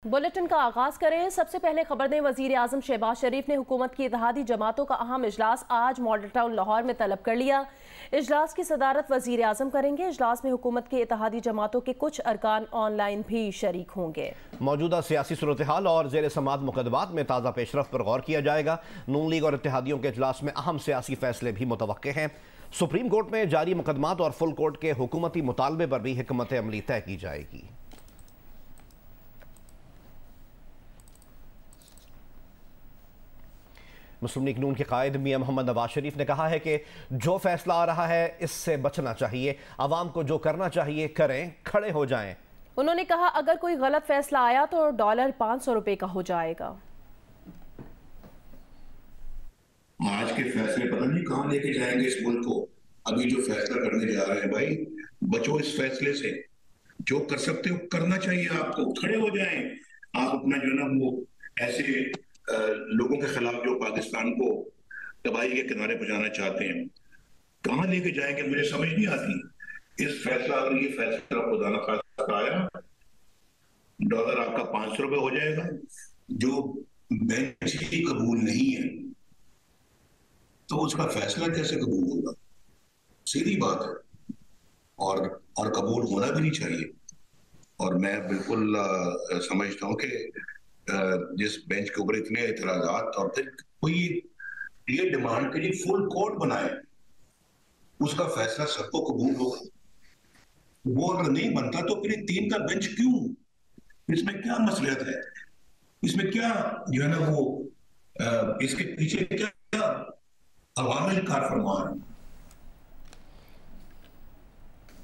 Bulletin का आगाज करें। सबसे पहले खबर दें, वजीर आजम शहबाज शरीफ ने हुकूमत की इत्तेहादी जमातों का अहम इजलास आज मॉडल टाउन लाहौर में तलब कर लिया। इजलास की सदारत वजीर आजम करेंगे। इजलास में हुकूमत की इत्तेहादी जमातों के कुछ अरकान ऑनलाइन भी शरीक होंगे। मौजूदा सियासी सूरत हाल और जेर समात मुकदमात में ताज़ा पेशरफ पर गौर किया जाएगा। नून लीग और इत्तेहादियों के इजलास में अहम सियासी फैसले भी मुतवक्के हैं। सुप्रीम कोर्ट में जारी मुकदमात और फुल कोर्ट के हुकूमती मुतालबे पर भी हिकमत अमली तय की जाएगी। मुस्लिम लीग नून के कायद मियां मोहम्मद नवाज शरीफ ने कहा है कि जो फैसला आ रहा है इससे बचना चाहिए, आवाम को जो करना चाहिए करें, खड़े हो जाएं। उन्होंने कहा अगर कोई गलत फैसला आया तो डॉलर 500 रुपए का हो जाएगा। आज के फैसले पता नहीं कहां लेके जाएंगे इस मुल्क को। अभी जो फैसला करने जा रहे हैं भाई, बचो इस फैसले से। जो कर सकते हो करना चाहिए, आपको खड़े हो जाएं। आप अपना जो है ना वो ऐसे लोगों के खिलाफ जो पाकिस्तान को तबाही के किनारे पहुंचाना चाहते हैं, कहां लेके जाएंगे मुझे समझ नहीं आती। इस फैसला अगर ये फैसला खुदा न खास्ता आया, डॉलर आपका 500 रुपए हो जाएगा, जो बेंच ही कबूल नहीं है तो उसका फैसला कैसे कबूल होगा? सीधी बात है। और कबूल होना भी नहीं चाहिए। और मैं बिल्कुल समझता हूं कि जिस बेंच के ऊपर इतने एतराजात और फिर कोई ये डिमांड के लिए फुल कोर्ट बनाए, उसका फैसला सबको कबूल होगा। वो अगर नहीं बनता तो फिर 3 का बेंच क्यों? इसमें क्या मसलियत है? इसमें क्या जो है ना वो इसके पीछे क्या अवामिल कार फरमा है?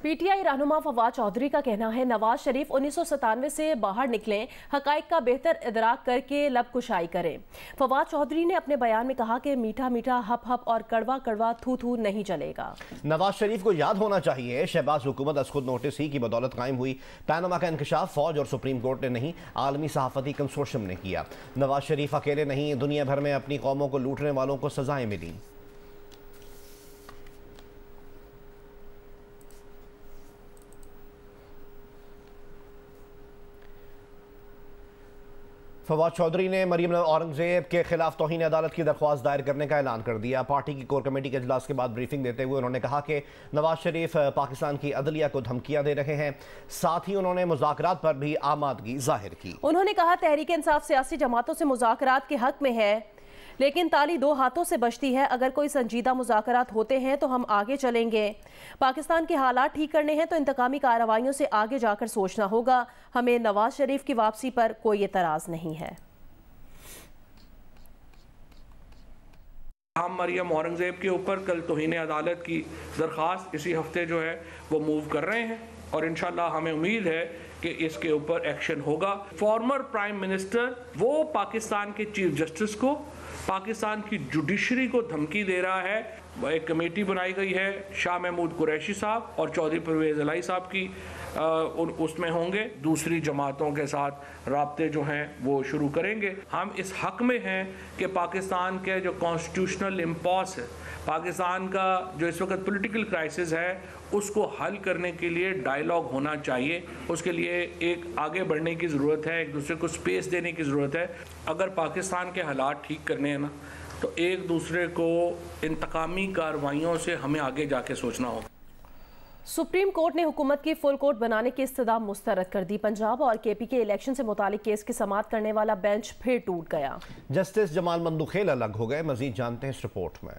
पीटीआई रहनुमा फवाद चौधरी का कहना है नवाज शरीफ 1997 से बाहर निकलें, हकाइक का बेहतर इदराक करके लब कुशाई करें। फवाद चौधरी ने अपने बयान में कहा कि मीठा मीठा हप हप और कड़वा कड़वा थू थू नहीं चलेगा। नवाज शरीफ को याद होना चाहिए शहबाज हुकूमत अज खुद नोटिस ही की बदौलत कायम हुई। पैनामा का इंकशाफ फौज और सुप्रीम कोर्ट ने नहीं, आलमी सहाफती कंसोर्शियम ने किया। नवाज शरीफ अकेले नहीं, दुनिया भर में अपनी कौमों को लूटने वालों को सजाएं मिली। फवाद चौधरी ने मरीम औरंगजेब के खिलाफ तौहीन अदालत की दरख्वास्त दायर करने का ऐलान कर दिया। पार्टी की कोर कमेटी के इजलास के बाद ब्रीफिंग देते हुए उन्होंने कहा कि नवाज शरीफ पाकिस्तान की अदलिया को धमकियां दे रहे हैं। साथ ही उन्होंने मुज़ाकरात पर भी आमादगी जाहिर की। उन्होंने कहा तहरीक इंसाफ सियासी जमातों से मुज़ाकरात के हक में है, लेकिन ताली 2 हाथों से बजती है। अगर कोई संजीदा मुज़ाकरात होते हैं तो हम आगे चलेंगे। पाकिस्तान के हालात ठीक करने हैं तो इंतकामी कार्रवाइयों से आगे जाकर सोचना होगा। हमें नवाज शरीफ की वापसी पर कोई एतराज़ नहीं है। हम मरियम औरंगजेब के ऊपर कल तौहीन अदालत की दरख्वास्त इसी हफ्ते जो है वो मूव कर रहे हैं और इंशाल्लाह हमें उम्मीद है कि इसके ऊपर एक्शन होगा। फॉर्मर प्राइम मिनिस्टर वो पाकिस्तान के चीफ जस्टिस को, पाकिस्तान की जुडिशरी को धमकी दे रहा है। एक कमेटी बनाई गई है, शाह महमूद कुरैशी साहब और चौधरी परवेज़ इलाही साहब की, उसमें होंगे। दूसरी जमातों के साथ राब्ते जो हैं वो शुरू करेंगे। हम इस हक में हैं कि पाकिस्तान के जो कॉन्स्टिट्यूशनल इम्पॉस है, पाकिस्तान का जो इस वक्त पॉलिटिकल क्राइसिस है, उसको हल करने के लिए डायलॉग होना चाहिए। उसके लिए एक आगे बढ़ने की ज़रूरत है, एक दूसरे को स्पेस देने की ज़रूरत है। अगर पाकिस्तान के हालात ठीक करने हैं ना, तो एक दूसरे को इंतकामी कार्रवाइयों से हमें आगे जाके सोचना होगा। सुप्रीम कोर्ट ने हुकूमत की फुल कोर्ट बनाने की इस्तदा मुस्तरद कर दी। पंजाब और केपी के इलेक्शन से मुतालिक केस की समाअत करने वाला बेंच फिर टूट गया। जस्टिस जमाल मंदुखेल अलग हो गए। मजीद जानते हैं इस रिपोर्ट में।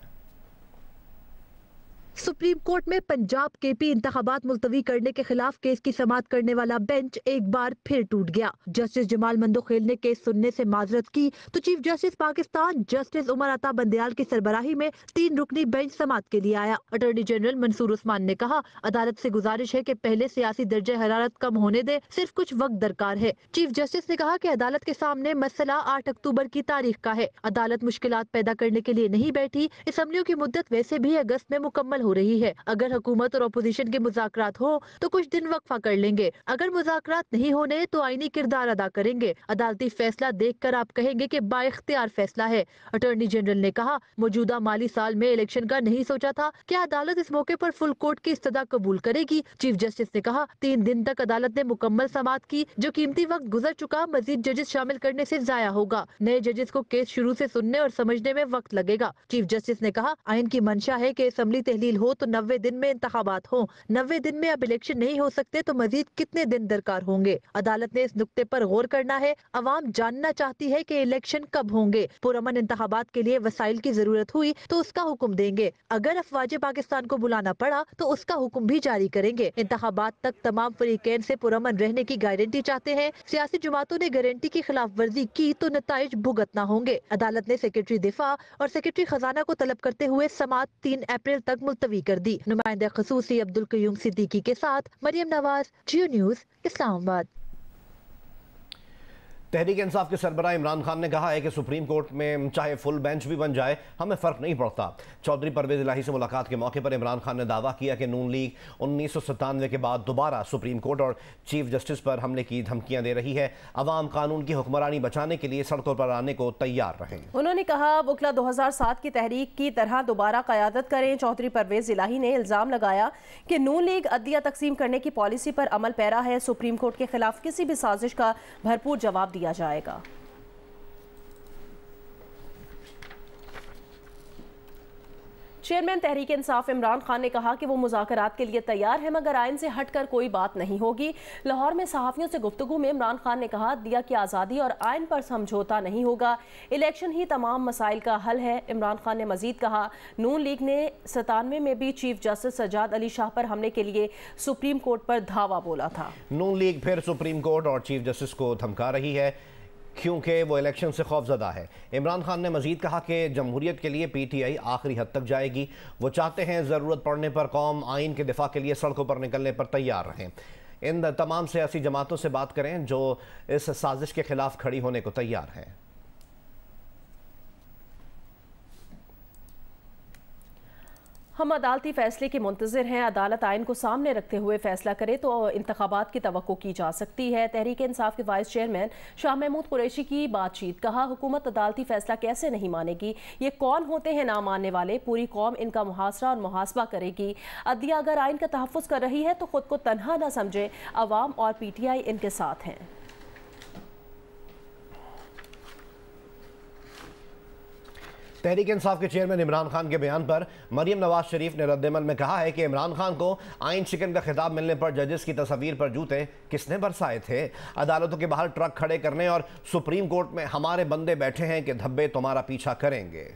सुप्रीम कोर्ट में पंजाब केपी इंतखाबात मुलतवी करने के खिलाफ केस की समाअत करने वाला बेंच एक बार फिर टूट गया। जस्टिस जमाल मंदुखेल ने केस सुनने से माजरत की तो chief justice Pakistan justice Umar Ata Bandial की सरबराही में 3 रुकनी बेंच समाअत के लिए आया। अटॉर्नी जनरल मंसूर उस्मान ने कहा अदालत से गुजारिश है कि पहले सियासी दर्जे हरारत कम होने दे, सिर्फ कुछ वक्त दरकार है। चीफ जस्टिस ने कहा कि अदालत के सामने मसला 8 अक्टूबर की तारीख का है। अदालत मुश्किलात पैदा करने के लिए नहीं बैठी। असम्बलियों की मुद्दत वैसे भी अगस्त में मुकम्मल हो रही है। अगर हुकूमत और अपोजिशन के मुज़ाकरात हो तो कुछ दिन वक्फा कर लेंगे, अगर मुज़ाकरात नहीं होने तो आईनी किरदार अदा करेंगे। अदालती फैसला देखकर आप कहेंगे कि बाइख्तियार फैसला है। अटॉर्नी जनरल ने कहा, मौजूदा माली साल में इलेक्शन का नहीं सोचा था, क्या अदालत इस मौके पर फुल कोर्ट की इस्तदा कबूल करेगी? चीफ जस्टिस ने कहा, 3 दिन तक अदालत ने मुकम्मल समाअत की, जो कीमती वक्त गुजर चुका मजीद जजेस शामिल करने से जाया होगा। नए जजेस को केस शुरू से सुनने और समझने में वक्त लगेगा। चीफ जस्टिस ने कहा, आइन की मंशा है कि असम्बली तहलील हो तो 90 दिन में इंतखाबात हो। 90 दिन में अब इलेक्शन नहीं हो सकते तो मजीद कितने दिन दरकार होंगे? अदालत ने इस नुक्ते पर गौर करना है। अवाम जानना चाहती है कि इलेक्शन कब होंगे। पुरअमन इंतखाबात के लिए वसाइल की जरूरत हुई तो उसका हुक्म देंगे। अगर अफवाज पाकिस्तान को बुलाना पड़ा तो उसका हुक्म भी जारी करेंगे। इंतखाबात तक तमाम फरीकैन से पुरअमन रहने की गारंटी चाहते हैं। सियासी जमातों ने गारंटी की खिलाफ वर्जी की तो नताइज भुगतना होंगे। अदालत ने सेक्रेटरी दिफा और सेक्रेटरी खजाना को तलब करते हुए समाअत 3 अप्रैल तक मुलतवी कर दी। नुमाइंदा खसूसी अब्दुल कयूम सिद्दीकी के साथ मरियम नवाज, जियो न्यूज़, इस्लामाबाद। तहरीक इंसाफ के सरबराह इमरान खान ने कहा है कि सुप्रीम कोर्ट में चाहे फुल बेंच भी बन जाए हमें फ़र्क नहीं पड़ता। चौधरी परवेज इलाही से मुलाकात के मौके पर इमरान खान ने दावा किया कि नून लीग 1997 के बाद दोबारा सुप्रीम कोर्ट और चीफ जस्टिस पर हमले की धमकियां दे रही है। अवाम कानून की हुक्मरानी बचाने के लिए सड़कों पर आने को तैयार रहें। उन्होंने कहा, वकला 2007 की तहरीक की तरह दोबारा क़यादत करें। चौधरी परवेज इलाही ने इल्ज़ाम लगाया कि नून लीग अदलिया तकसीम करने की पॉलिसी पर अमल पैरा है। सुप्रीम कोर्ट के खिलाफ किसी भी साजिश का भरपूर जवाब दिया जाएगा। चेयरमैन तहरीक इंसाफ इमरान खान ने कहा कि वो मुज़ाकरात के लिए तैयार है, मगर आइन से हटकर कोई बात नहीं होगी। लाहौर में सहाफ़ियों से गुफ्तगू में इमरान खान ने कहा, दिया की आज़ादी और आइन पर समझौता नहीं होगा, इलेक्शन ही तमाम मसाइल का हल है। इमरान खान ने मजीद कहा, नून लीग ने 97 में भी चीफ जस्टिस सज्जाद अली शाह पर हमले के लिए सुप्रीम कोर्ट पर धावा बोला था। नून लीग फिर सुप्रीम कोर्ट और चीफ जस्टिस को धमका रही है क्योंकि वो इलेक्शन से खौफजदा है। इमरान खान ने मजीद कहा कि जमहूरियत के लिए PTI आखिरी हद तक जाएगी। वो चाहते हैं ज़रूरत पड़ने पर कौम आइन के दिफा के लिए सड़कों पर निकलने पर तैयार रहें। इन तमाम सियासी जमातों से बात करें जो इस साजिश के खिलाफ खड़ी होने को तैयार हैं। हम अदालती फैसले के मुंतज़िर हैं। अदालत आइन को सामने रखते हुए फैसला करे तो इंतखाबात की तवक्को की जा सकती है। तहरीक इंसाफ के वाइस चेयरमैन शाह महमूद कुरैशी की बातचीत। कहा, हुकूमत अदालती फैसला कैसे नहीं मानेगी? ये कौन होते हैं ना मानने वाले? पूरी कौम इनका मुहासरा और मुहासबा करेगी। अदलिया अगर आइन का तहफ़्फ़ुज़ कर रही है तो खुद को तन्हा न समझे, अवाम और PTI इनके साथ हैं। तहरीक इंसाफ के चेयरमैन इमरान खान के बयान पर मरियम नवाज शरीफ ने रद्दमल में कहा है कि इमरान खान को आइन शिकन का खिताब मिलने पर जजेस की तस्वीर पर जूते किसने बरसाए थे? अदालतों के बाहर ट्रक खड़े करने और सुप्रीम कोर्ट में हमारे बंदे बैठे हैं कि धब्बे तुम्हारा पीछा करेंगे।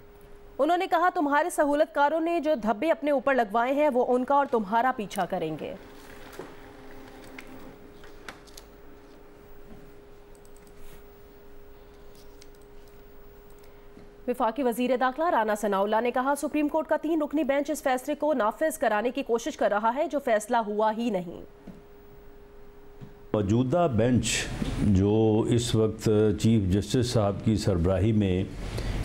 उन्होंने कहा, तुम्हारे सहूलतकारों ने जो धब्बे अपने ऊपर लगवाए हैं वो उनका और तुम्हारा पीछा करेंगे। वफाकी वजीर दाखिला राना सनाउल्लाह ने कहा, सुप्रीम कोर्ट का 3 रुकनी बेंच इस फैसले को नाफिज कराने की कोशिश कर रहा है जो फैसला हुआ ही नहीं। मौजूदा बेंच जो इस वक्त चीफ जस्टिस साहब की सरबराही में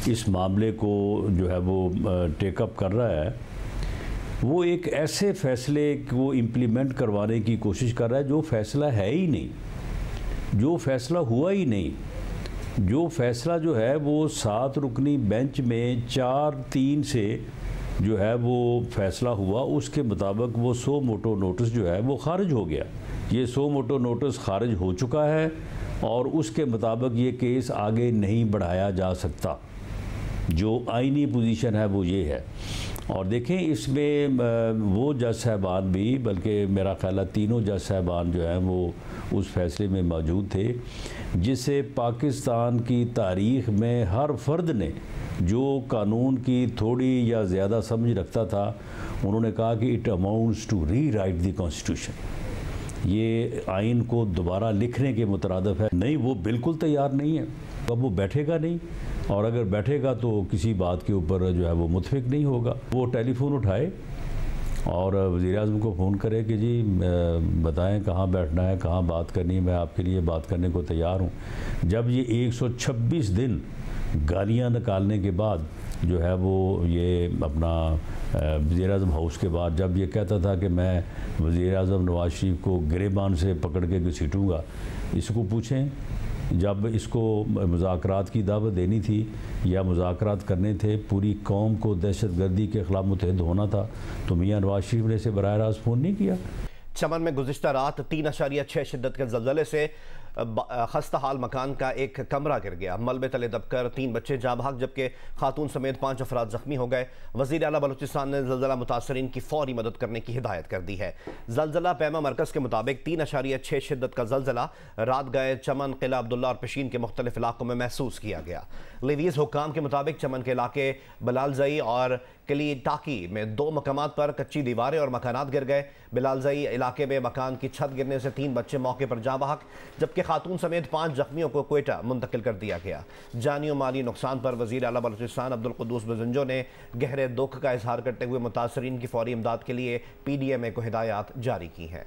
इस मामले को जो है वो टेकअप कर रहा है, वो एक ऐसे फैसले को इम्प्लीमेंट करवाने की कोशिश कर रहा है जो फैसला है ही नहीं, जो फैसला हुआ ही नहीं। जो फैसला जो है वो 7 रुकनी बेंच में 4-3 से जो है वो फैसला हुआ, उसके मुताबिक वो सो मोटो नोटिस जो है वो खारिज हो गया। ये सो मोटो नोटिस खारिज हो चुका है और उसके मुताबिक ये केस आगे नहीं बढ़ाया जा सकता। जो आईनी पोजीशन है वो ये है। और देखें इसमें वो जज साहबान भी, बल्कि मेरा ख्याल है तीनों जज साहबान जो हैं वो उस फैसले में मौजूद थे, जिसे पाकिस्तान की तारीख़ में हर फर्द ने जो कानून की थोड़ी या ज़्यादा समझ रखता था, उन्होंने कहा कि it amounts to rewrite the constitution. ये आइन को दोबारा लिखने के मुतरादिफ है। नहीं, वो बिल्कुल तैयार नहीं है। अब वो बैठेगा नहीं, और अगर बैठेगा तो किसी बात के ऊपर जो है वो मुतफिक नहीं होगा। वो टेलीफोन उठाए और वज़ीर-ए-आज़म को फ़ोन करे कि जी बताएं कहाँ बैठना है, कहाँ बात करनी है, मैं आपके लिए बात करने को तैयार हूँ। जब ये 126 दिन गालियाँ निकालने के बाद जो है वो ये अपना वज़ीर-ए-आज़म हाउस के बाद जब ये कहता था कि मैं वज़ीर-ए-आज़म नवाज शरीफ को गिरेबान से पकड़ के घसीटूँगा, इसको पूछें जब इसको मुज़ाकरात की दावत देनी थी या मुज़ाकरात करने थे, पूरी कौम को दहशतगर्दी के ख़िलाफ़ मुतहद होना था, तो मियाँ नवाज शरीफ ने इसे बराह रास्त फ़ोन नहीं किया। चमन में गुज़िश्ता रात 3.6 शिद्दत के ज़लज़ले से खस्ता हाल मकान का एक कमरा गिर गया। मलबे तले दबकर 3 बच्चे जाँ भाग जबकि खातून समेत 5 अफराद जख्मी हो गए। वज़ीर आला बलूचिस्तान ने ज़लज़ला मुतासरीन की फौरी मदद करने की हिदायत कर दी है। ज़लज़ला पैमा मरकज़ के मुताबिक 3.6 शिद्दत का ज़लज़ला रात गए चमन, किला अब्दुल्ला और पेशीन के मुख्तलिफ इलाकों में महसूस किया गया। लेवीज़ हुक्काम के मुताबिक चमन के इलाके बिलालजई और किली टाकी में 2 मकामात पर कच्ची दीवारें और मकानात गिर गए। बिलालजई इलाके में मकान की छत गिरने से 3 बच्चे मौके पर जाँ बहक जबकि खातून समेत 5 जख्मियों को क्वेटा मुंतकिल कर दिया गया। जानी और माली नुकसान पर वज़ीर आला बलूचिस्तान अब्दुल कुद्दूस बजंजो ने गहरे दुख का इजहार करते हुए मुतासरीन की फौरी इमदाद के लिए PDMA को हिदायत जारी की हैं।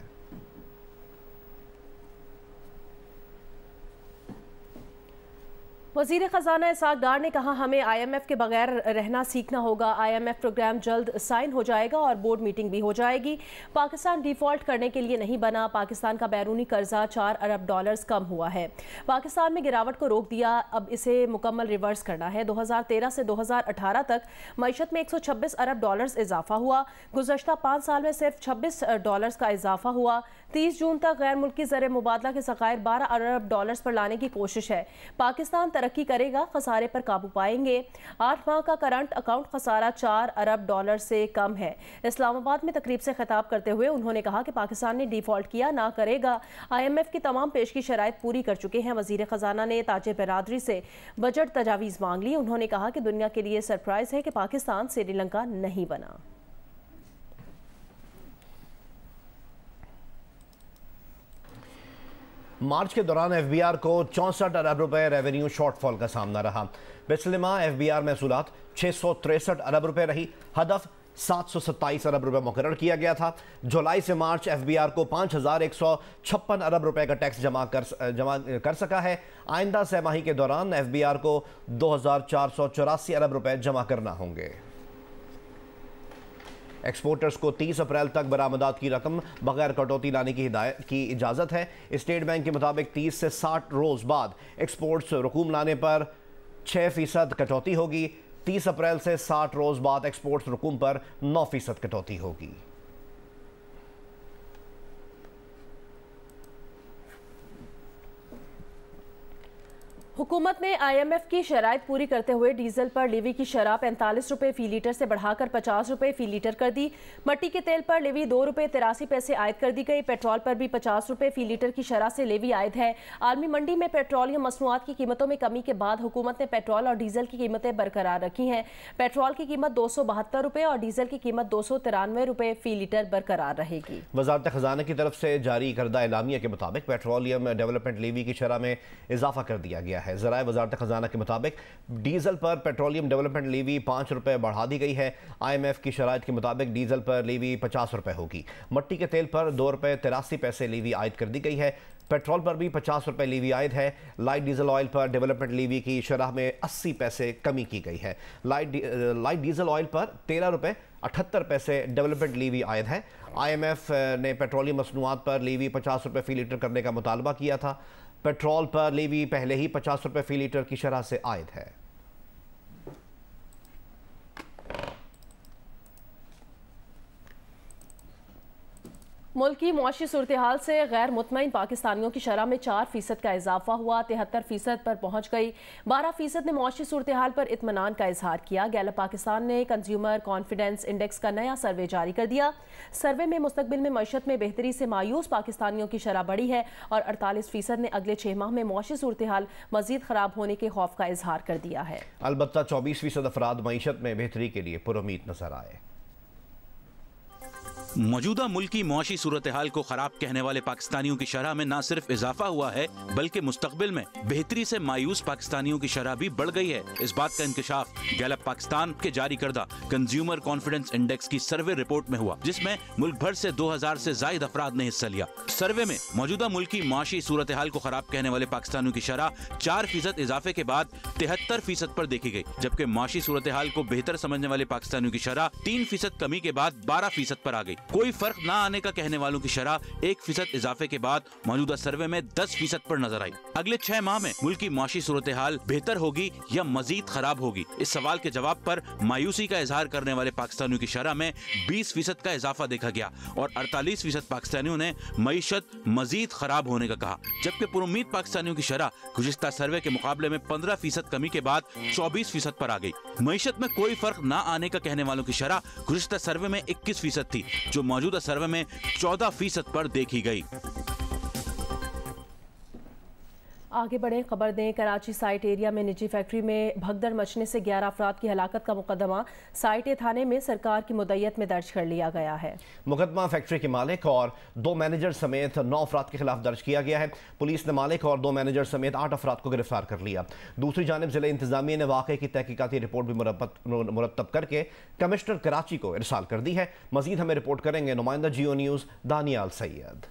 वज़ीर ख़जाना इसाक डार ने कहा, हमें IMF के बगैर रहना सीखना होगा। IMF प्रोग्राम जल्द साइन हो जाएगा और बोर्ड मीटिंग भी हो जाएगी। पाकिस्तान डिफ़ॉल्ट करने के लिए नहीं बना। पाकिस्तान का बैरूनी कर्जा $4 अरब कम हुआ है। पाकिस्तान में गिरावट को रोक दिया, अब इसे मुकम्मल रिवर्स करना है। 2013 से 2018 तक मईशत में $126 अरब इजाफा हुआ। गुज़श्ता 5 साल में सिर्फ $26 का इजाफा हुआ। 30 जून तक गैर मुल्की ज़र मुबादला के ज़खायर $12 अरब पर लाने की कोशिश है। पाकिस्तान तरक्की करेगा, खसारे पर काबू पाएंगे। 8 माह का करंट अकाउंट खसारा $4 अरब से कम है। इस्लामाबाद में तकरीब से खिताब करते हुए उन्होंने कहा कि पाकिस्तान ने डिफ़ॉल्ट किया ना करेगा। IMF की तमाम पेशगी शराइत पूरी कर चुके हैं। वज़ीर ख़जाना ने ताजे बिरादरी से बजट तजावीज़ मांग ली। उन्होंने कहा कि दुनिया के लिए सरप्राइज़ है कि पाकिस्तान श्रीलंका नहीं बना। मार्च के दौरान FBR को $64 अरब रेवेन्यू शॉर्टफॉल का सामना रहा। पिछले माह FBR महसूलात $663 अरब रही। हदफ $727 अरब मुकर्रर किया गया था। जुलाई से मार्च FBR को $5156 अरब का टैक्स जमा कर सका है। आइंदा सहमाही के दौरान FBR को $2484 अरब जमा करना होंगे। एक्सपोर्टर्स को 30 अप्रैल तक बरामदात की रकम बगैर कटौती लाने की इजाज़त है। स्टेट बैंक के मुताबिक 30 से 60 रोज़ बाद एक्सपोर्ट्स रकूम लाने पर 6% कटौती होगी। 30 अप्रैल से 60 रोज़ बाद एक्सपोर्ट्स रकूम पर 9% कटौती होगी। हुकूमत ने IMF की शराइत पूरी करते हुए डीजल पर लेवी की शरह 45 रुपये फ़ी लीटर से बढ़ाकर 50 रुपये फ़ी लीटर कर दी। मट्टी के तेल पर लेवी 2 रुपये 83 पैसे आयद कर दी गई। पेट्रोल पर भी 50 रुपये फ़ी लीटर की शरह से लेवी आयद है। आलमी मंडी में पेट्रोलियम मसनूआत की कीमतों में कमी के बाद हुकूमत ने पेट्रोल और डीजल की कीमतें बरकरार रखी हैं। पेट्रोल की कीमत 272 रुपये और डीजल की कीमत 293 रुपये फ़ी लीटर बरकरार रहेगी। वज़ारत ख़जाना की तरफ से जारी करदा एलामिया के मुताबिक पेट्रोलियम डेवलपमेंट लेवी की शरह में इजाफा कर दिया गया है। ज़राए वज़ारत ख़जाना के मुताबिक डीजल पर पेट्रोलियम डेवलपमेंट लेवी 5 रुपये बढ़ा दी गई है। IMF की शराइत के मुताबिक डीजल पर लेवी 50 रुपये होगी। मट्टी के तेल पर 2 रुपये 83 पैसे लेवी आयद कर दी गई है। पेट्रोल पर भी 50 रुपये लेवी आयद है। लाइट डीजल ऑयल पर डेवलपमेंट लेवी की शरह में 80 पैसे कमी की गई है। लाइट डीजल ऑयल पर 13 रुपये 78 पैसे डेवलपमेंट लेवी आयद है। IMF ने पेट्रोलियम मसनूआत पर लेवी 50 रुपये फ़ी लीटर करने का मुतालबा किया था। पेट्रोल पर लेवी पहले ही 50 रुपये फ़ी लीटर की शरह से आयद है। मुल्क की मुआशी सूरत हाल से गैर मुतमईन पाकिस्तानियों की शरह में 4% का इजाफा हुआ, 73% पर पहुंच गई। 12% ने मुआशी सूरत हाल पर इत्मीनान का इजहार किया। गैलप पाकिस्तान ने कंज्यूमर कॉन्फिडेंस इंडेक्स का नया सर्वे जारी कर दिया। सर्वे में मुस्तकबिल में मईशत में बेहतरी से मायूस पाकिस्तानियों की शरह बढ़ी है और 48% ने अगले 6 माह में मुआशी सूरत हाल मजीद खराब होने के खौफ का इजहार कर दिया है। अलबत्ता 24% अफराद मईशत में बेहतरी के लिए पुरुमीद नजर आए। मौजूदा मुल्की मुआशी सूरत हाल को खराब कहने वाले पाकिस्तानियों की शरह में न सिर्फ इजाफा हुआ है बल्कि मुस्तकबिल में बेहतरी से मायूस पाकिस्तानियों की शरह भी बढ़ गई है। इस बात का इंकशाफ गैलप पाकिस्तान के जारी करदा कंज्यूमर कॉन्फिडेंस इंडेक्स की सर्वे रिपोर्ट में हुआ, जिसमें मुल्क भर से 2000 से जायद अफराद ने हिस्सा लिया। सर्वे में मौजूदा मुल्की मुआशी सूरत हाल को खराब कहने वाले पाकिस्तानियों की शरह 4% इजाफे के बाद 73% पर देखी गई, जबकि मुआशी सूरत हाल को बेहतर समझने वाले पाकिस्तानियों की शरह 3% कमी के बाद 12% पर आ गई। कोई फर्क न आने का कहने वालों की शरह 1% इजाफे के बाद मौजूदा सर्वे में 10% पर नजर आई। अगले 6 माह में मुल्की मुआशी सूरत हाल बेहतर होगी या मजीद खराब होगी, इस सवाल के जवाब पर मायूसी का इजहार करने वाले पाकिस्तानियों की शरह में 20% का इजाफा देखा गया और 48% पाकिस्तानियों ने मईशत मजीद खराब होने का कहा, जबकि पुरुम्मीद पाकिस्तानियों की शरह गुज़िश्ता सर्वे के मुकाबले में 15% कमी के बाद 24% पर आ गई। मईशत में कोई फर्क न आने का कहने वालों की शरह गुज़िश्ता सर्वे में 21% थी, जो मौजूदा सर्वे में 14% पर देखी गई। आगे बढ़े, खबर दें। कराची साइट एरिया में निजी फैक्ट्री में भगदड़ मचने से 11 अफराद की हलाकत का मुकदमा साइट थाने में सरकार की मुद्दत में दर्ज कर लिया गया है। मुकदमा फैक्ट्री के मालिक और 2 मैनेजर समेत 9 अफराद के खिलाफ दर्ज किया गया है। पुलिस ने मालिक और 2 मैनेजर समेत 8 अफराद को गिरफ्तार कर लिया। दूसरी जानिब जिला इंतजामिया ने वाक़े की तहकीकाती रिपोर्ट भी मुरतब करके कमिश्नर कराची को इरसाल कर दी है। मजीद हमें रिपोर्ट करेंगे नुमाइंदा जियो न्यूज़ दानियाल सैयद।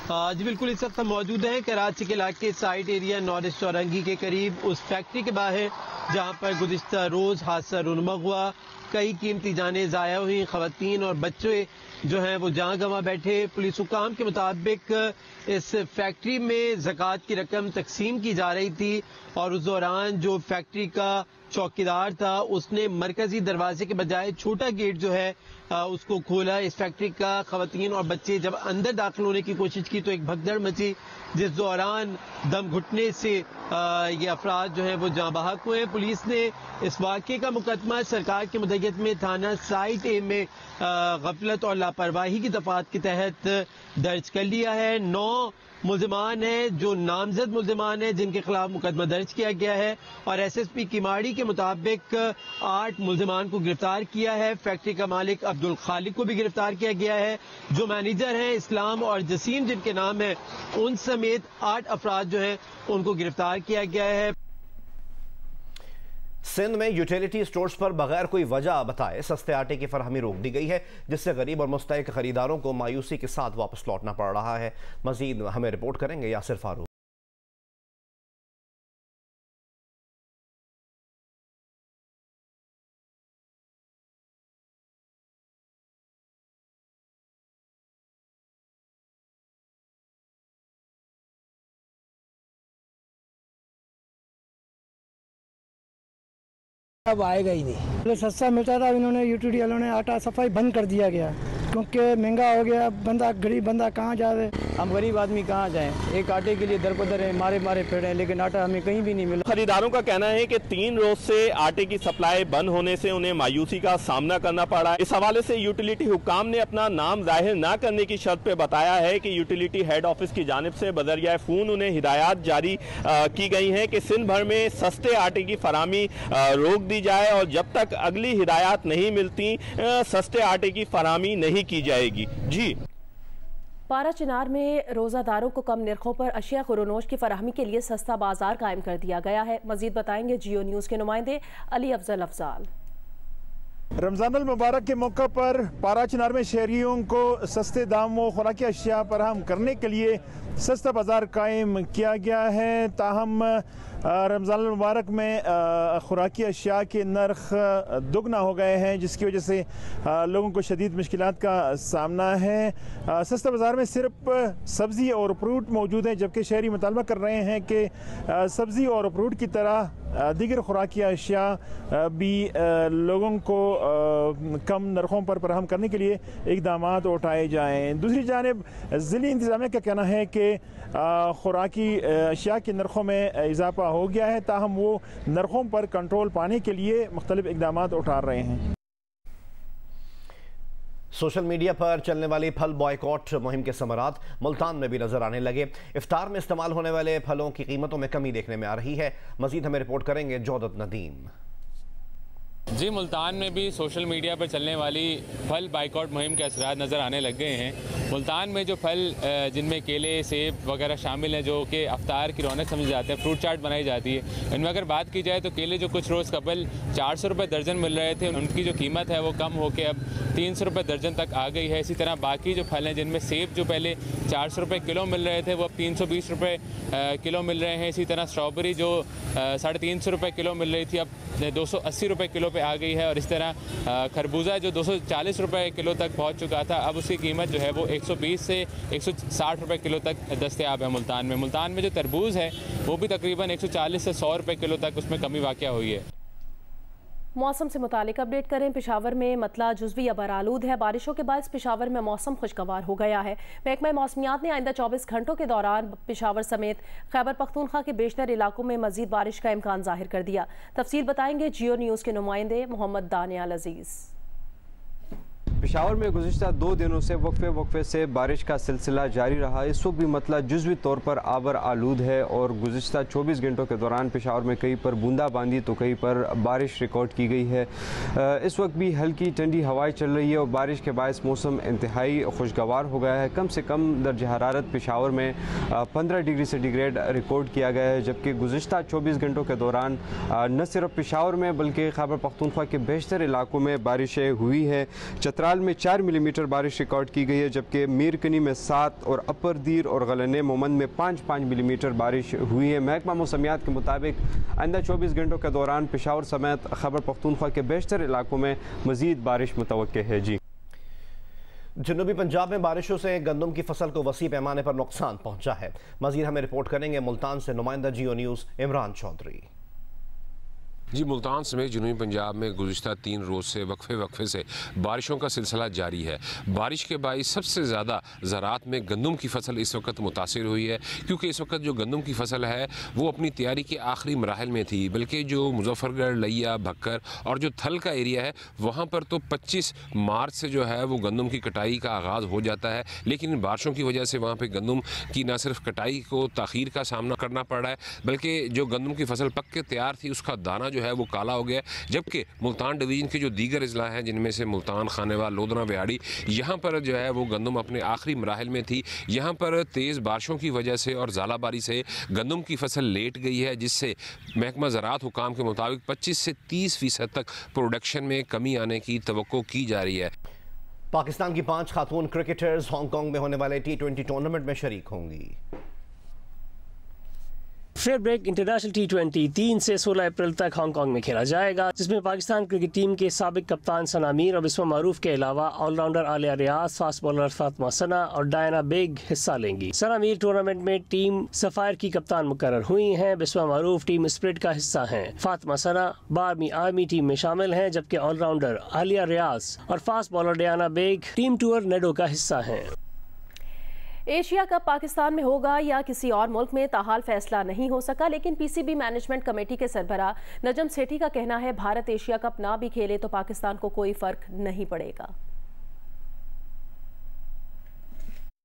जी बिल्कुल, इस वक्त हम मौजूद हैं कराची के इलाके साइट एरिया नॉरिस चौरंगी के करीब उस फैक्ट्री के बाहर जहां पर गुज़िश्ता रोज हादसा रूनुमा हुआ। कई कीमती जानें ज़ाया हुई, खवातीन और बच्चे जो हैं वो जान गंवा बैठे। पुलिस हुकाम के मुताबिक इस फैक्ट्री में ज़कात की रकम तकसीम की जा रही थी और उस दौरान जो फैक्ट्री का चौकीदार था उसने मरकजी दरवाजे के बजाय छोटा गेट जो है उसको खोला। इस फैक्ट्री का खवातीन और बच्चे जब अंदर दाखिल होने की कोशिश की तो एक भगदड़ मची, जिस दौरान दम घुटने से ये अफराद जो है वो जाँ बहक हुए। पुलिस ने इस वाक़े का मुकदमा सरकार की मुद्दत में थाना साइट ए में गफलत और लापरवाही की दफात के तहत दर्ज कर लिया है। 9 मुल्ज़िमान हैं जो नामजद मुल्ज़िमान हैं जिनके खिलाफ मुकदमा दर्ज किया गया है और SSP किमाड़ी के मुताबिक 8 मुल्ज़िमान को गिरफ्तार किया है। फैक्ट्री का मालिक अब्दुल खालिक को भी गिरफ्तार किया गया है। जो मैनेजर हैं इस्लाम और जसीम जिनके नाम है, उन समेत 8 अफराद जो हैं उनको गिरफ्तार किया गया है। सिंध में यूटिलिटी स्टोर्स पर बगैर कोई वजह बताए सस्ते आटे की फरहमी रोक दी गई है, जिससे गरीब और मुस्तहिक खरीदारों को मायूसी के साथ वापस लौटना पड़ रहा है। मजीद हमें रिपोर्ट करेंगे यासिर फारूक। अब आएगा ही नहीं। तो सस्ता मिलता था, इन्होंने यूटीडी वालों ने आटा सफाई बंद कर दिया गया क्योंकि महंगा हो गया। बंदा गरीब बंदा कहाँ जाए, हम गरीब आदमी कहाँ जाएं। एक आटे के लिए दर बदर है, मारे मारे फिर हैं, लेकिन आटा हमें कहीं भी नहीं मिला। खरीदारों का कहना है कि 3 रोज से आटे की सप्लाई बंद होने से उन्हें मायूसी का सामना करना पड़ा। इस हवाले से यूटिलिटी हुक्काम ने अपना नाम जाहिर न करने की शर्त पे बताया है कि यूटिलिटी हेड ऑफिस की जानिब से बजरिया फ़ोन उन्हें हिदायत जारी की गई हैं कि सिंध भर में सस्ते आटे की फराहमी रोक दी जाए और जब तक अगली हिदायत नहीं मिलती सस्ते आटे की फराहमी नहीं की जाएगी। जी, पारा चिनार में रोज़ादारों को कम निर्खों पर अशिया खुरोनोश की फराहमी के लिए सस्ता बाजार कायम कर दिया गया है। मजीद बताएंगे जियो न्यूज़ के नुमाइंदे अली अफजल अफजाल। रमज़ान अल मुबारक के मौके पर पारा चिनार में शहरियों को सस्ते दामों खुराकी अशिया फराहम करने के लिए सस्ता बाजार कायम किया गया है। ताहम रमज़ान अल मुबारक में खुराकी अशिया के नर्ख दुगना हो गए हैं, जिसकी वजह से लोगों को शदीद मुश्किलात का सामना है। सस्ता बाज़ार में सिर्फ सब्ज़ी और फ्रूट मौजूद हैं, जबकि शहरी मुतालबा कर रहे हैं कि सब्ज़ी और फ्रूट की तरह दीगर खुराकी अशिया भी लोगों को कम नरखों पर फराहम करने के लिए इक़दाम उठाए जाएँ। दूसरी जानिब ज़िली इंतज़ामिया का कहना है कि खुराकी अशिया के नरखों में इजाफा हो गया है, ताहम वो नरखों पर कंट्रोल पाने के लिए मुख्तलिफ इक़दाम उठा रहे हैं। सोशल मीडिया पर चलने वाली फल बॉयकॉट मुहिम के समरात मुल्तान में भी नजर आने लगे। इफ्तार में इस्तेमाल होने वाले फलों की कीमतों में कमी देखने में आ रही है। मजीद हमें रिपोर्ट करेंगे जौदत नदीम। जी, मुल्तान में भी सोशल मीडिया पर चलने वाली फल बाइकआउट मुहिम के असरात नज़र आने लग गए हैं। मुल्तान में जो फल जिनमें केले, सेब वगैरह शामिल हैं, जो कि अफ्तार की रौनक समझे जाते हैं, फ्रूट चाट बनाई जाती है, इनमें अगर बात की जाए तो केले जो कुछ रोज़ कबल 400 रुपये दर्जन मिल रहे थे, उनकी जो कीमत है वो कम होकर अब 300 रुपये दर्जन तक आ गई है। इसी तरह बाकी जो फल हैं, जिनमें सेब जो पहले 400 रुपये किलो मिल रहे थे, वो अब 320 रुपये किलो मिल रहे हैं। इसी तरह स्ट्रॉबेरी जो 350 रुपये किलो मिल रही थी, अब 280 रुपये किलो पे आ गई है। और इस तरह खरबूजा जो 240 रुपये किलो तक पहुंच चुका था, अब उसकी कीमत जो है वो 120 से 160 रुपये किलो तक दस्तयाब है मुल्तान में। मुल्तान में जो तरबूज है वो भी तकरीबन 140 से 100 रुपये किलो तक उसमें कमी वाक़या हुई है। मौसम से मुतालिक अपडेट करें। पेशावर में मतला जुज़वी या बरालूद है। बारिशों के बाद पेशावर में मौसम खुशगवार हो गया है। महकमा मौसमियात ने आइंदा 24 घंटों के दौरान पेशावर समेत खैबर पख्तूनख्वा के बेशतर इलाकों में मजीद बारिश का इम्कान जाहिर कर दिया। तफसील बताएंगे जियो न्यूज़ के नुमाइंदे मोहम्मद दानियाल अजीज़। पेशावर में गुज़िश्ता 2 दिनों से वक्फे से बारिश का सिलसिला जारी रहा। इस वक्त भी मतला जुज़वी तौर पर आबर आलूद है और गुज़िश्ता 24 घंटों के दौरान पेशावर में कहीं पर बूंदाबांदी तो कहीं पर बारिश रिकॉर्ड की गई है। इस वक्त भी हल्की ठंडी हवाएं चल रही है और बारिश के बायस मौसम इंतहाई खुशगवार हो गया है। कम से कम दर्ज हरारत पेशावर में 15 डिग्री सेंटीग्रेड रिकॉर्ड किया गया है, जबकि गुज़िश्ता 24 घंटों के दौरान न सिर्फ पेशावर में बल्कि खैबर पख्तूनख्वा के बेशतर इलाकों में बारिशें हुई हैं। चतराल में 4 मिलीमीटर बारिश रिकॉर्ड की गई है, जबकि मीरकनी में 7 और अपर दीर और गलने मोमन में 5-5 मिलीमीटर बारिश हुई है। महकमा मौसमियात के मुताबिक आइंदा 24 घंटों के दौरान पेशावर समेत खैबर पख्तूनख्वा के बेशतर इलाकों में मजीद बारिश मुतवक्के है। जी, जनूबी पंजाब में बारिशों से गंदम की फसल को वसी पैमाने पर नुकसान पहुंचा है। मजीद हमें रिपोर्ट करेंगे मुल्तान से नुमाइंदा जियो न्यूज़ इमरान चौधरी। जी, मुल्तान समेत जनूबी पंजाब में गुज़िश्ता 3 रोज़ से वक्फे से बारिशों का सिलसिला जारी है। बारिश के बाइस सबसे ज़्यादा ज़राअत में गंदम की फसल इस वक्त मुतासिर हुई है, क्योंकि इस वक्त जो गंदम की फसल है वो अपनी तैयारी के आखिरी मराहल में थी। बल्कि जो मुजफ्फरगढ़, लिया, भक्कर और जो थल का एरिया है वहाँ पर तो 25 मार्च से जो है वो गंदम की कटाई का आगाज़ हो जाता है, लेकिन बारिशों की वजह से वहाँ पर गंदम की न सिर्फ कटाई को ताख़ीर का सामना करना पड़ रहा है, बल्कि जो गंदम की फसल पक के तैयार थी उसका दाना जो है वो काला हो गया। जबकि मुल्तान डिवीज़न के जो दीगर अजला हैं, जिनमें से मुल्तान, खानेवाल, लोधना, व्याड़ी, यहाँ पर जो है वो गंदम अपने आखिरी मराहल में थी। यहाँ पर तेज़ बारिशों की वजह से और ज़ालाबारी से गंदम की फसल लेट गई है, जिससे महकमा ज़राअत हुकाम के मुताबिक 25 से 30% तक प्रोडक्शन में कमी आने की तवक्को की जा रही है। पाकिस्तान की 5 खातून क्रिकेटर्स हांगकांग में होने वाले T20 टूर्नामेंट में शरीक होंगी। फेयर ब्रेक इंटरनेशनल T20 3 से 16 अप्रैल तक हांगकांग में खेला जाएगा, जिसमें पाकिस्तान क्रिकेट टीम के साबिक कप्तान सना मीर और बिस्मा मारूफ के अलावा ऑलराउंडर आलिया रियाज, फास्ट बॉलर फातिमा सना और डायना बेग हिस्सा लेंगी। सना मीर टूर्नामेंट में टीम सफायर की कप्तान मुकर्रर हुई हैं। बिस्मा मारूफ टीम स्प्रिट का हिस्सा हैं। फातिमा सना 12वीं आर्मी टीम में शामिल हैं, जबकि ऑलराउंडर आलिया रियाज और fast bowler Diana Baig team tour नेडो का हिस्सा हैं। एशिया कप पाकिस्तान में होगा या किसी और मुल्क में ताहाल फैसला नहीं हो सका, लेकिन पीसीबी मैनेजमेंट कमेटी के सरबराह नजम सेठी का कहना है भारत एशिया कप ना भी खेले तो पाकिस्तान को कोई फर्क नहीं पड़ेगा।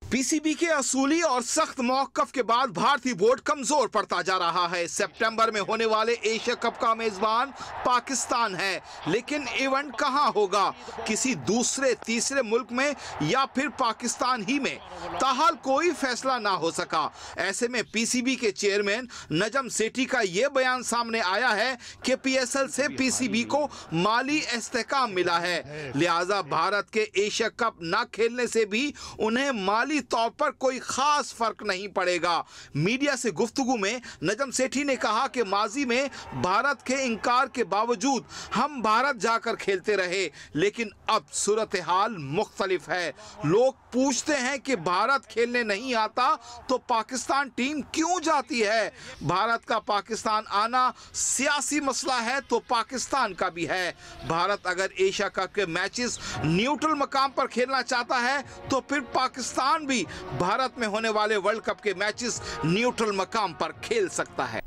पीसीबी के असूली और सख्त मौक़िफ़ के बाद भारतीय बोर्ड कमजोर पड़ता जा रहा है। सितंबर में होने वाले एशिया कप का मेजबान पाकिस्तान है, लेकिन इवेंट कहां होगा, किसी दूसरे तीसरे मुल्क में या फिर पाकिस्तान ही में? ताहाल कोई फैसला ना हो सका। ऐसे में पीसीबी के चेयरमैन नजम सेठी का यह बयान सामने आया है कि पीएसएल से पीसीबी को माली इस्तेहकाम मिला है, लिहाजा भारत के एशिया कप ना खेलने से भी उन्हें माली तौर पर कोई खास फर्क नहीं पड़ेगा। मीडिया से गुफ्तगू में नजम सेठी ने कहा कि माजी में भारत के इनकार के बावजूद हम भारत जाकर खेलते रहे, लेकिन अब सूरत हाल मुख्तलिफ है। लोग पूछते हैं कि भारत खेलने नहीं आता तो पाकिस्तान टीम क्यों जाती है? भारत का पाकिस्तान आना सियासी मसला है तो पाकिस्तान का भी है। भारत अगर एशिया कप के मैचेस न्यूट्रल मकाम पर खेलना चाहता है तो फिर पाकिस्तान भी भारत में होने वाले वर्ल्ड कप के मैचेस न्यूट्रल मकाम पर खेल सकता है।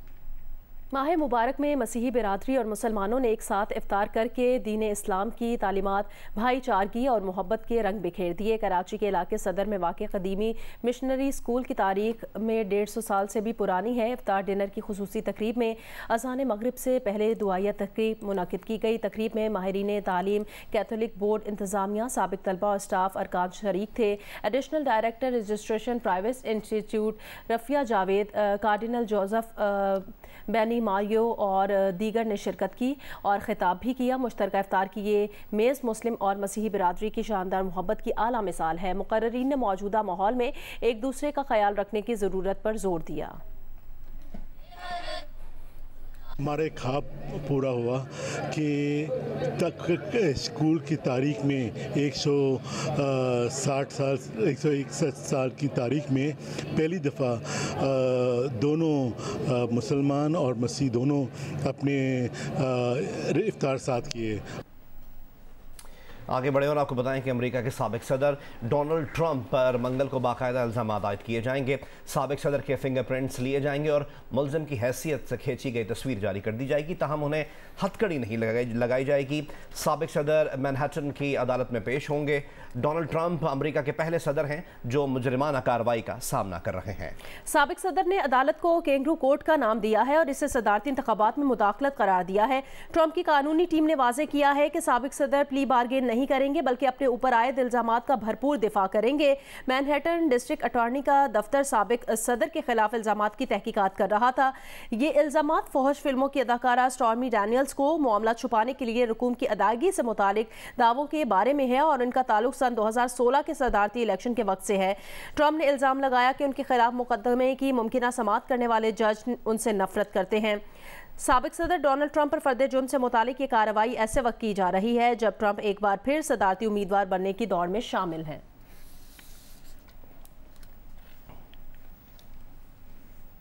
माह मुबारक में मसीही बिरादरी और मुसलमानों ने एक साथ इफ्तार करके दीन इस्लाम की तालीमात, भाईचारगी और मोहब्बत के रंग बिखेर दिए। कराची के इलाके सदर में वाक़ कदीमी मिशनरी स्कूल की तारीख में 150 साल से भी पुरानी है। इफ्तार डिनर की खुसूसी तकरीब में अज़ान मगरिब से पहले दुआया तकरीब मुनाकिद की गई। तकरीब में माहिरीन तालीम, कैथोलिक बोर्ड इंतज़ामिया, साबिक तलबा और स्टाफ अरकान शरीक थे। Additional director registration private institute Rafia Javed, cardinal Joseph बैनी मारियो और दीगर ने शिरकत की और खिताब भी किया। मुश्तरका इफ्तार की ये मेज़ मुस्लिम और मसीही बिरादरी की शानदार मोहब्बत की आला मिसाल है। मुकर्ररीन ने मौजूदा माहौल में एक दूसरे का ख्याल रखने की ज़रूरत पर जोर दिया। हमारे ख्वाब पूरा हुआ कि तक स्कूल की तारीख में 161 साल की तारीख में पहली दफ़ा दोनों मुसलमान और मसीह दोनों अपने इफ्तार साथ किए। आगे बढ़े और आपको बताएं कि अमेरिका के साबिक सदर डोनाल्ड ट्रंप पर मंगल को बाकायदा इल्ज़ाम आयद किए जाएंगे। साबिक सदर के फिंगरप्रिंट्स लिए जाएंगे और मुलजिम की हैसियत से खींची गई तस्वीर जारी कर दी जाएगी, ताहम उन्हें हथकड़ी नहीं लगाई जाएगी। साबिक सदर मैनहट्टन की अदालत में पेश होंगे। डोनाल्ड ट्रंप अमेरिका के पहले सदर हैं जो मुजरिमाना कार्रवाई का सामना कर रहे हैं। साबिक सदर ने अदालत को कैंगरू कोर्ट का नाम दिया है और इसे सदारती इंतखाबात में मुदाखलत करार दिया है। ट्रंप की कानूनी टीम ने वाज़ेह किया है कि साबिक सदर प्ली बार्गेन नहीं करेंगे बल्कि अपने ऊपर आए इल्जामात का भरपूर दिफा करेंगे। मैनहट्टन डिस्ट्रिक्ट अटॉर्नी का दफ्तर साबिक सदर के खिलाफ इल्जामात की तहकीकात कर रहा था। ये इल्जामात फौहश फिल्मों की अदाकारा स्टॉर्मी डैनियल्स को मामला छुपाने के लिए रकूम की अदायगी से मुतालिक दावों के बारे में है और इनका ताल्लुक सन 2016 के सदारती इलेक्शन के वक्त से है। ट्रंप ने इल्जाम लगाया कि उनके खिलाफ मुकदमे की मुमकिना समाअत करने वाले जज उनसे नफरत करते हैं। साबिक सदर डोनाल्ड ट्रंप पर फर्द जुर्म से मुतालिक ये कार्रवाई ऐसे वक्त की जा रही है जब ट्रंप एक बार फिर सदारती उम्मीदवार बनने की दौड़ में शामिल हैं।